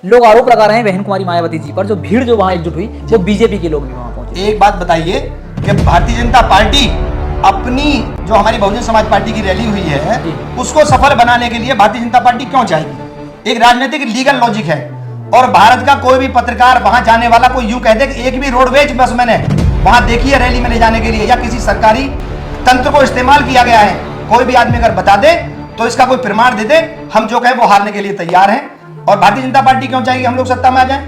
लोग आरोप लगा रहे हैं बहन कुमारी मायावती जी पर, जो भीड़ जो वहां एकजुट हुई वो बीजेपी के लोग भी वहां पहुंचे। एक बात बताइए कि भारतीय जनता पार्टी अपनी जो हमारी बहुजन समाज पार्टी की रैली हुई है उसको सफल बनाने के लिए भारतीय जनता पार्टी क्यों चाहेगी? एक राजनीतिक लीगल लॉजिक है। और भारत का कोई भी पत्रकार वहां जाने वाला कोई यूं कह दे कि एक भी रोडवेज बस मैंने वहां देखी है रैली में ले जाने के लिए या किसी सरकारी तंत्र को इस्तेमाल किया गया है, कोई भी आदमी अगर बता दे तो इसका कोई प्रमाण दे दे, हम जो कहें वो हारने के लिए तैयार हैं। और भारतीय जनता पार्टी क्यों चाहिए हम लोग सत्ता में आ जाए?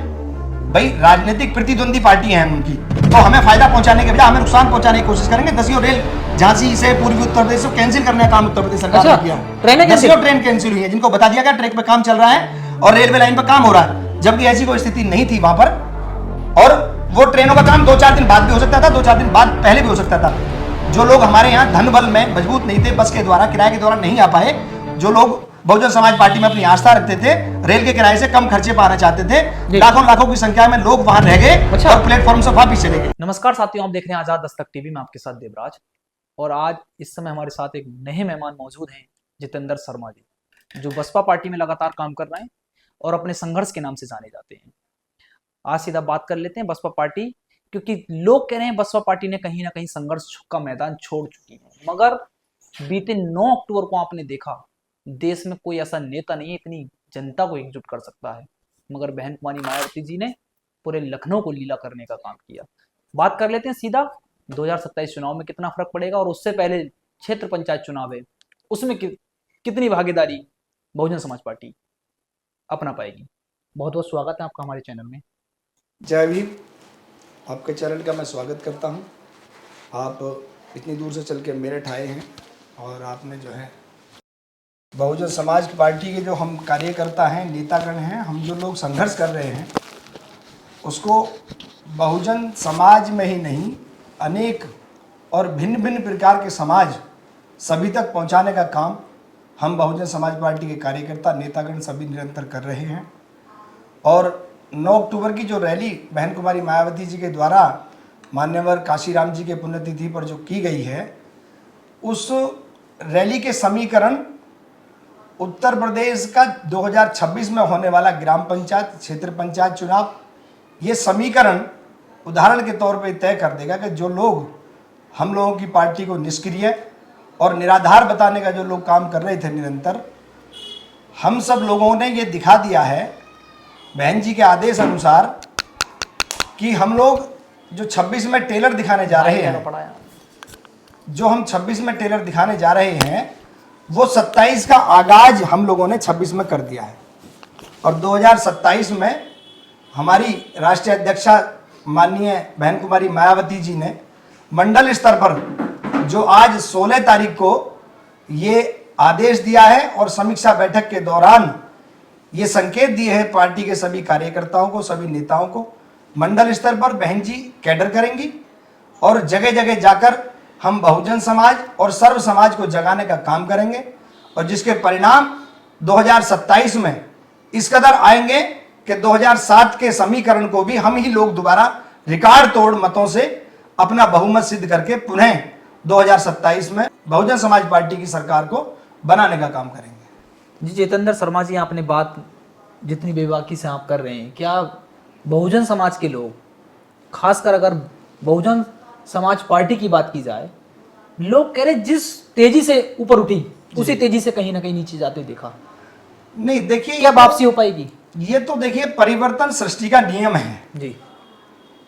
भाई राजनीतिक प्रतिद्वंदी पार्टी है उनकी, तो हमें फायदा पहुंचाने के बजाय हमें नुकसान पहुंचाने की कोशिश करेंगे। दसियों रेल झांसी से पूर्वी उत्तर प्रदेश से कैंसिल करने का काम उत्तर प्रदेश सरकार ने किया। दसियों ट्रेन कैंसिल हुई है जिनको बता दिया गया ट्रैक पे काम चल रहा है और रेलवे लाइन पर काम हो रहा है, जबकि ऐसी कोई स्थिति नहीं थी वहां पर। और वो ट्रेनों का काम 2-4 दिन बाद भी हो सकता था, 2-4 दिन बाद पहले भी हो सकता था। जो लोग हमारे यहाँ धन बल में मजबूत नहीं थे, बस के द्वारा किराए के द्वारा नहीं आ पाए, जो लोग बहुजन समाज पार्टी में अपनी आस्था रखते थे, रेल के किराए से कम खर्चे पाना चाहते थे, लाखों लाखों की संख्या में लोग वहां रह गए और प्लेटफॉर्म से वापिस चले गए। नमस्कार साथियों, आप देख रहे हैं आजाद दस्तक टीवी में, आपके साथ देवराज। और आज इस समय हमारे साथ एक नए मेहमान मौजूद हैं, जितेंद्र शर्मा जी, जो बसपा पार्टी में लगातार काम कर रहे हैं और अपने संघर्ष के नाम से जाने जाते हैं। आज सीधा बात कर लेते हैं बसपा पार्टी, क्योंकि लोग कह रहे हैं बसपा पार्टी ने कहीं ना कहीं संघर्ष का मैदान छोड़ चुकी है। मगर बीते 9 अक्टूबर को आपने देखा, देश में कोई ऐसा नेता नहीं है इतनी जनता को एकजुट कर सकता है, मगर बहन कुमारी मायावती जी ने पूरे लखनऊ को लीला करने का काम किया। बात कर लेते हैं सीधा 2027 चुनाव में कितना फर्क पड़ेगा, और उससे पहले क्षेत्र पंचायत चुनाव है, उसमें कितनी भागीदारी बहुजन समाज पार्टी अपना पाएगी। बहुत बहुत स्वागत है आपका हमारे चैनल में। जय भीम। आपके चैनल का मैं स्वागत करता हूं। आप इतनी दूर से चल के मेरठ आए हैं और आपने जो है बहुजन समाज पार्टी के जो हम कार्यकर्ता हैं, नेतागण हैं, हम जो लोग संघर्ष कर रहे हैं उसको बहुजन समाज में ही नहीं, अनेक और भिन्न भिन्न प्रकार के समाज सभी तक पहुंचाने का काम हम बहुजन समाज पार्टी के कार्यकर्ता, नेतागण सभी निरंतर कर रहे हैं। और 9 अक्टूबर की जो रैली बहन कुमारी मायावती जी के द्वारा मान्यवर काशीराम जी के पुण्यतिथि पर जो की गई है, उस रैली के समीकरण उत्तर प्रदेश का 2026 में होने वाला ग्राम पंचायत, क्षेत्र पंचायत चुनाव, ये समीकरण उदाहरण के तौर पे तय कर देगा कि जो लोग हम लोगों की पार्टी को निष्क्रिय और निराधार बताने का जो लोग काम कर रहे थे निरंतर, हम सब लोगों ने ये दिखा दिया है बहन जी के आदेश अनुसार कि हम लोग जो 26 में टेलर दिखाने जा रहे हैं, जो हम 26 में टेलर दिखाने जा रहे हैं, वो 27 का आगाज हम लोगों ने 26 में कर दिया है। और 2027 में हमारी राष्ट्रीय अध्यक्षा माननीय बहन कुमारी मायावती जी ने मंडल स्तर पर जो आज 16 तारीख को ये आदेश दिया है और समीक्षा बैठक के दौरान ये संकेत दिए हैं पार्टी के सभी कार्यकर्ताओं को, सभी नेताओं को, मंडल स्तर पर बहन जी कैडर करेंगी और जगह जगह जाकर हम बहुजन समाज और सर्व समाज को जगाने का काम करेंगे। और जिसके परिणाम 2027 में इस कदर आएंगे कि 2007 के समीकरण को भी हम ही लोग दोबारा रिकॉर्ड तोड़ मतों से अपना बहुमत सिद्ध करके पुनः 2027 में बहुजन समाज पार्टी की सरकार को बनाने का काम करेंगे। जी जितेंद्र शर्मा जी, आपने बात जितनी बेबाकी से आप कर रहे हैं, क्या बहुजन समाज के लोग, खासकर अगर बहुजन समाज पार्टी की बात की जाए, लोग कह रहे जिस तेजी से ऊपर उठी उसी तेजी से कहीं ना कहीं नीचे जाते देखा नहीं? देखिए, क्या वापसी हो पाएगी? ये तो देखिए परिवर्तन सृष्टि का नियम है जी।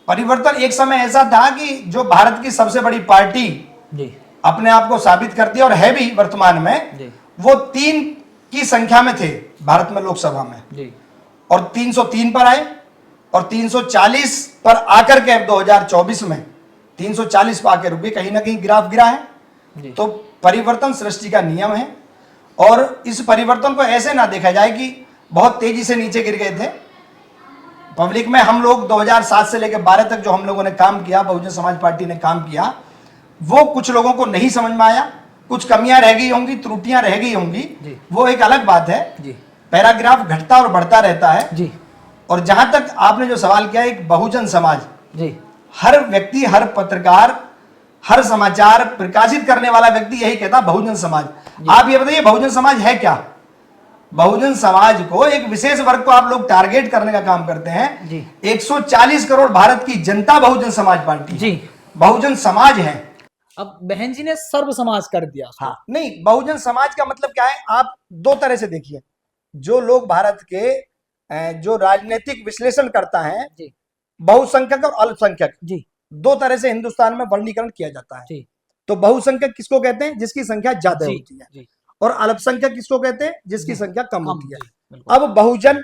परिवर्तन एक समय ऐसा था कि जो भारत की सबसे बड़ी पार्टी जी अपने आप को साबित करती है और है भी वर्तमान में जी। वो 3 की संख्या में थे भारत में लोकसभा में जी। और 303 पर आए और 340 पर आकर के अब 2024 में 340 पर आकर रुके, कहीं ना कहीं ग्राफ गिरा है। तो परिवर्तन सृष्टि का नियम है और इस परिवर्तन को ऐसे ना देखा जाए कि बहुत तेजी से नीचे गिर गए थे। पब्लिक में हम लोग 2007 से लेकर 12 तक जो हम लोगों ने काम किया, बहुजन समाज पार्टी ने काम किया, वो कुछ लोगों को नहीं समझ में आया, कुछ कमियां रह गई होंगी, त्रुटियां रह गई होंगी, वो एक अलग बात है जी। पैराग्राफ घटता और बढ़ता रहता है जी। और जहां तक आपने जो सवाल किया, एक बहुजन समाज जी, हर व्यक्ति, हर पत्रकार, हर समाचार प्रकाशित करने वाला व्यक्ति यही कहता बहुजन समाज। आप ये बताइए बहुजन समाज है क्या? बहुजन समाज को, एक विशेष वर्ग को आप लोग टारगेट करने का काम करते हैं जी। 140 करोड़ भारत की जनता बहुजन समाज पार्टी है। जी। बहुजन समाज है। अब बहन जी ने सर्व समाज कर दिया उसको। हाँ, नहीं, बहुजन समाज का मतलब क्या है, आप दो तरह से देखिए। जो लोग भारत के जो राजनीतिक विश्लेषण करता है, जी। बहुसंख्यक और अल्पसंख्यक, जी। दो तरह से हिंदुस्तान में वर्गीकरण किया जाता है। जी। तो बहुसंख्यक किसको कहते हैं? जिसकी संख्या ज्यादा जी। होती है। जी। और अल्पसंख्यक किसको कहते हैं? जिसकी जी। संख्या कम कम। होती है। जी, बिल्कुल। अब बहुजन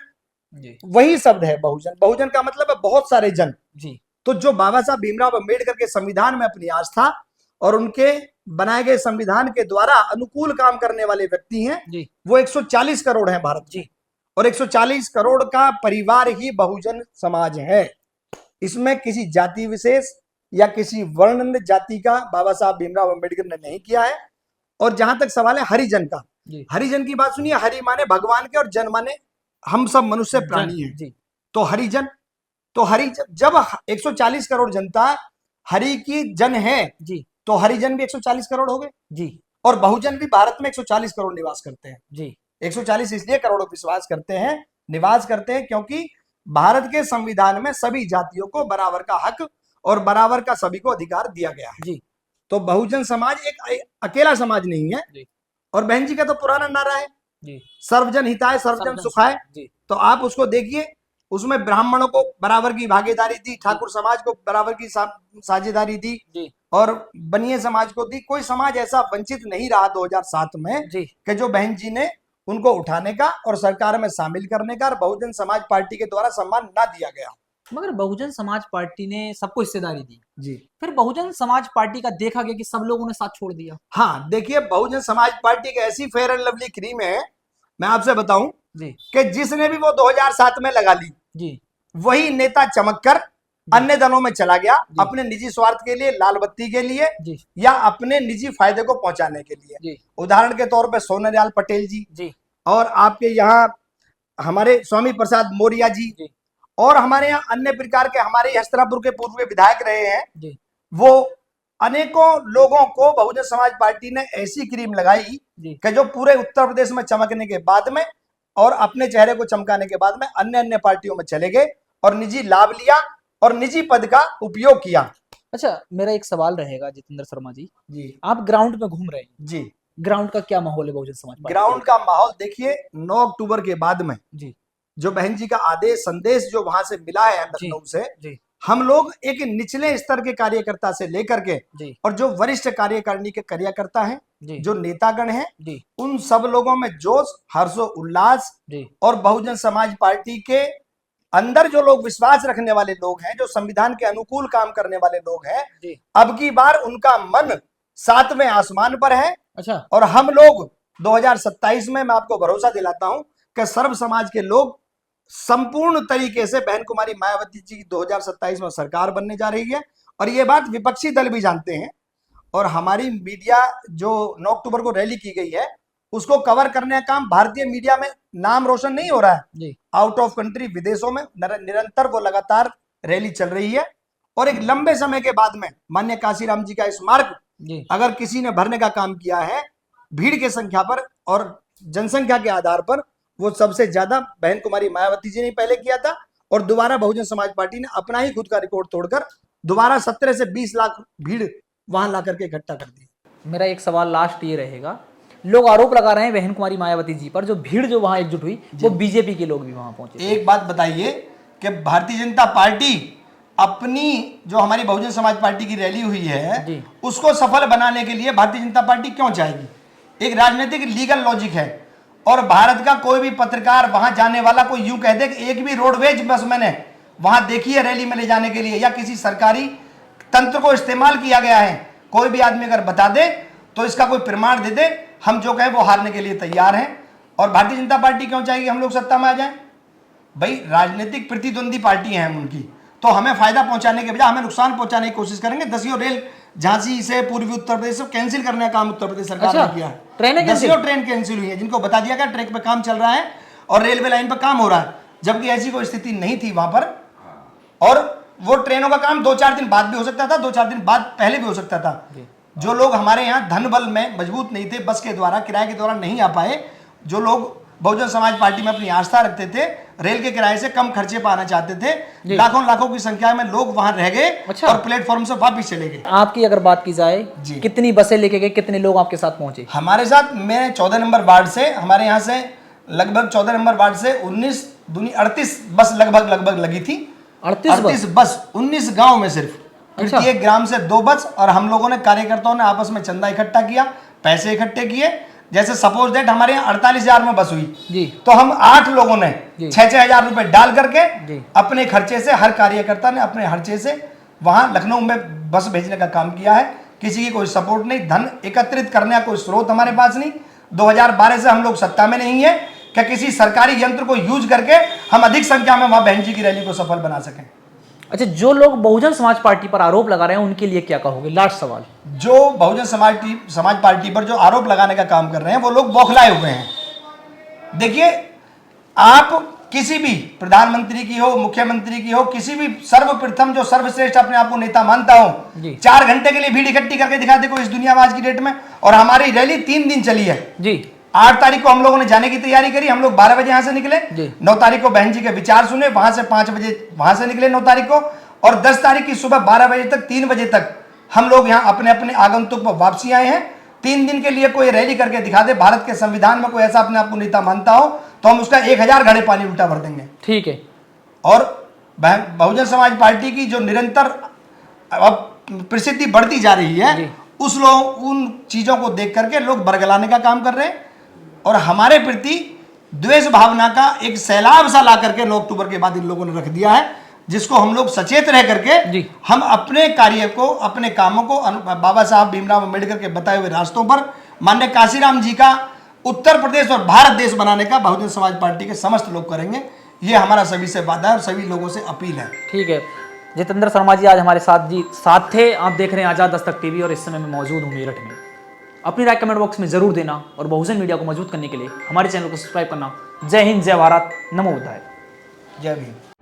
जी। वही शब्द है। बहुजन, बहुजन का मतलब है बहुत सारे जन। जी। तो जो बाबा साहब भीमराव अंबेडकर के संविधान में अपनी आस्था और उनके बनाए गए संविधान के द्वारा अनुकूल काम करने वाले व्यक्ति हैं, जी। वो 140 करोड़ हैं भारत में। जी। और 140 करोड़ का परिवार ही बहुजन समाज है। इसमें किसी जाति विशेष या किसी वर्ण जाति का बाबा साहब भीमराव अंबेडकर ने नहीं किया है। और जहां तक सवाल है हरिजन का, जी। हरिजन की बात सुनिए। हरि माने भगवान के और जन माने हम सब मनुष्य प्राणी हैं। जी। तो हरिजन, तो हरि जब 140 करोड़ जनता हरि की जन है, जी। तो हरिजन भी 140 करोड़ हो गए। जी। और बहुजन भी भारत में 140 करोड़ निवास करते हैं। जी। 140 इसलिए करोड़ विश्वास करते हैं, निवास करते हैं, क्योंकि भारत के संविधान में सभी जातियों को बराबर का हक और बराबर का सभी को अधिकार दिया गया है। जी। तो बहुजन समाज एक अकेला समाज नहीं है। जी। और बहन जी का तो पुराना नारा है, जी। सर्वजन हिताय सर्वजन सुखाय। जी। तो आप उसको देखिए, उसमें ब्राह्मणों को बराबर की भागीदारी दी, ठाकुर समाज को बराबर की साझेदारी दी, जी। और बनिए समाज को दी। कोई समाज ऐसा वंचित नहीं रहा 2007 में जी। कि जो बहन जी ने उनको उठाने का और सरकार में शामिल करने का और बहुजन समाज पार्टी के द्वारा सम्मान ना दिया गया। मगर बहुजन समाज पार्टी ने सबको हिस्सेदारी दी। जी। फिर बहुजन समाज पार्टी का देखा गया कि सब लोगों ने साथ छोड़ दिया। हाँ, देखिए, बहुजन समाज पार्टी की ऐसी फेयर एंड लवली क्रीम है, मैं आपसे बताऊं जी। कि जिसने भी वो 2007 में लगा ली, जी। वही नेता चमककर अन्य दलों में चला गया, जी। अपने निजी स्वार्थ के लिए, लाल बत्ती के लिए, जी। या अपने निजी फायदे को पहुंचाने के लिए। जी। उदाहरण के तौर पे सोनालाल पटेल जी, जी। और आपके यहाँ हमारे स्वामी प्रसाद मौर्य जी, जी। और हमारे यहाँ अन्य प्रकार के हमारे हस्तिनापुर के पूर्व विधायक रहे हैं। जी। वो अनेकों लोगों को बहुजन समाज पार्टी ने ऐसी क्रीम लगाई जी। कि जो पूरे उत्तर प्रदेश में चमकने के बाद में और अपने चेहरे को चमकाने के बाद में अन्य अन्य पार्टियों में चले गए और निजी लाभ लिया और निजी पद का उपयोग किया। अच्छा, मेरा एक सवाल रहेगा जितेंद्र शर्मा जी। जी। आप ग्राउंड में घूम रहे हैं। जी। ग्राउंड का क्या माहौल है बहुजन समाज पार्टी? ग्राउंड का माहौल देखिए, 9 अक्टूबर के बाद में जी। जो बहन जी का आदेश संदेश जो वहां से मिला है जी। लखनऊ से, जी। हम लोग एक निचले स्तर के कार्यकर्ता से लेकर के जी। और जो वरिष्ठ कार्यकारिणी के कार्यकर्ता हैं, जी। जो नेतागण हैं, जी। उन सब लोगों में जोश, हर्षो उल्लास, जी। और बहुजन समाज पार्टी के अंदर जो लोग विश्वास रखने वाले लोग हैं, जो संविधान के अनुकूल काम करने वाले लोग हैं, जी। अब की बार उनका मन 7वें आसमान पर है। अच्छा। और हम लोग 2027 में, मैं आपको भरोसा दिलाता हूं कि सर्व समाज के लोग संपूर्ण तरीके से बहन कुमारी मायावती जी की 2027 में सरकार बनने जा रही है। और ये बात विपक्षी दल भी जानते हैं। और हमारी मीडिया जो 9 अक्टूबर को रैली की गई है, उसको कवर करने का काम भारतीय मीडिया में नाम रोशन नहीं हो रहा है। जी। आउट ऑफ कंट्री, विदेशों में निरंतर वो लगातार रैली चल रही है। और एक लंबे समय के बाद में माननीय काशीराम जी का स्मारक जी। अगर किसी ने भरने का काम किया है भीड़ की संख्या पर और जनसंख्या के आधार पर, वो सबसे ज्यादा बहन कुमारी मायावती जी ने पहले किया था। और दोबारा बहुजन समाज पार्टी ने अपना ही खुद का रिकॉर्ड तोड़कर दोबारा 17 से 20 लाख भीड़ वहां ला करके इकट्ठा कर दी। मेरा एक सवाल लास्ट ये रहेगा, लोग आरोप लगा रहे हैं बहन कुमारी मायावती जी पर, जो भीड़ जो वहां एकजुट हुई वो बीजेपी के लोग भी वहां पहुंचे। एक बात बताइए कि भारतीय जनता पार्टी अपनी जो हमारी बहुजन समाज पार्टी की रैली हुई है जी। उसको सफल बनाने के लिए भारतीय जनता पार्टी क्यों चाहेगी? एक राजनीतिक लीगल लॉजिक है। और भारत का कोई भी पत्रकार वहां जाने वाला कोई यूं कह दे कि एक भी रोडवेज बस मैंने वहां देखी है रैली में ले जाने के लिए, या किसी सरकारी तंत्र को इस्तेमाल किया गया है, कोई भी आदमी अगर बता दे तो इसका कोई प्रमाण दे दे, हम जो कहें वो हारने के लिए तैयार हैं। और भारतीय जनता पार्टी क्यों चाहेगी हम लोग सत्ता में आ जाएं? भाई, राजनीतिक प्रतिद्वंदी पार्टी है हम उनकी, तो हमें फायदा पहुंचाने के बजाय हमें नुकसान पहुंचाने की कोशिश करेंगे। 10 रेल झांसी से पूर्वी उत्तर प्रदेश से कैंसिल करने का काम उत्तर प्रदेश सरकार ने किया है। ट्रेनें 10 ट्रेन कैंसिल हुई है, जिनको बता दिया गया ट्रैक पे काम चल रहा है और रेलवे लाइन पर काम हो रहा है, जबकि ऐसी कोई स्थिति नहीं थी वहां पर। और वो ट्रेनों का काम 2-4 दिन बाद भी हो सकता था, 2-4 दिन बाद पहले भी हो सकता था। जो लोग हमारे यहाँ धन बल में मजबूत नहीं थे, बस के द्वारा किराए के द्वारा नहीं आ पाए, जो लोग बहुजन समाज पार्टी में अपनी आस्था रखते थे, रेल के किराए से कम खर्चे पाना चाहते थे, जी। लाखों लाखों की संख्या में लोग वहां रह गए अच्छा। और प्लेटफॉर्म से वापस चले गए। आपकी अगर बात की जाए, जी। कितनी बसें लेके गए, कितने लोग आपके साथ पहुंचे? हमारे साथ मैं 14 नंबर वार्ड से, हमारे यहाँ से लगभग 14 नंबर वार्ड से 19 दूनी 38 बस लगभग लगी थी। 38 बस 19 गांव में सिर्फ अच्छा। प्रत्येक ग्राम से 2 बस। और हम लोगों ने, कार्यकर्ताओं ने आपस में चंदा इकट्ठा किया, पैसे इकट्ठे किए। जैसे सपोज दैट हमारे यहाँ 48,000 में बस हुई, जी। तो हम 8 लोगों ने जी। 6-6 हजार रुपए डाल करके जी। अपने खर्चे से, हर कार्यकर्ता ने अपने खर्चे से वहां लखनऊ में बस भेजने का काम किया है। किसी की कोई सपोर्ट नहीं, धन एकत्रित करने का कोई स्रोत हमारे पास नहीं। 2012 से हम लोग सत्ता में नहीं है क्या किसी सरकारी यंत्र को यूज करके हम अधिक संख्या में वहां बहन जी की रैली को सफल बना सकें। अच्छा, जो लोग बहुजन समाज पार्टी पर आरोप लगा रहे हैं उनके लिए क्या कहोगे? लास्ट सवाल। जो बहुजन समाज पार्टी पर जो आरोप लगाने का काम कर रहे हैं वो लोग बौखलाए हुए हैं। देखिए, आप किसी भी प्रधानमंत्री की हो, मुख्यमंत्री की हो, किसी भी सर्वप्रथम जो सर्वश्रेष्ठ अपने आप को नेता मानता हो, जी। 4 घंटे के लिए भीड़ इकट्ठी करके दिखा दे कोई इस दुनिया में आज की डेट में। और हमारी रैली 3 दिन चली है जी। 8 तारीख को हम लोगों ने जाने की तैयारी करी, हम लोग 12 बजे यहाँ से निकले। जी। 9 तारीख को बहन जी के विचार सुने, वहां से 5 बजे वहां से निकले 9 तारीख को। और 10 तारीख की सुबह 12 बजे तक, 3 बजे तक हम लोग यहाँ अपने अपने आगंतुक पर वापसी आए हैं। 3 दिन के लिए कोई रैली करके दिखा दे, भारत के संविधान में कोई ऐसा अपने आप को नेता मानता हो, तो हम उसका 1000 घड़े पानी उल्टा भर देंगे। ठीक है। और बहुजन समाज पार्टी की जो निरंतर अब प्रसिद्धि बढ़ती जा रही जी। है, उन चीजों को देख करके लोग बरगलाने का काम कर रहे हैं और हमारे प्रति द्वेष भावना का एक सैलाब सा ला करके 9 अक्टूबर के बाद इन लोगों ने रख दिया है, जिसको हम लोग सचेत रह करके जी। हम अपने कार्य को, अपने कामों को बाबा साहब भीमराव अम्बेडकर के बताए हुए रास्तों पर, माननीय काशीराम जी का उत्तर प्रदेश और भारत देश बनाने का बहुजन समाज पार्टी के समस्त लोग करेंगे। ये हमारा सभी से वादा है और सभी लोगों से अपील है। ठीक है। जितेंद्र शर्मा जी आज हमारे साथ थे। आप देख रहे हैं आज़ाद दस्तक टीवी और इस समय मैं मौजूद हूँ मेरठ में। अपनी राय कमेंट बॉक्स में जरूर देना और बहुजन मीडिया को मजबूत करने के लिए हमारे चैनल को सब्सक्राइब करना। जय हिंद, जय भारत, नमो बुद्धाय। जय भीम।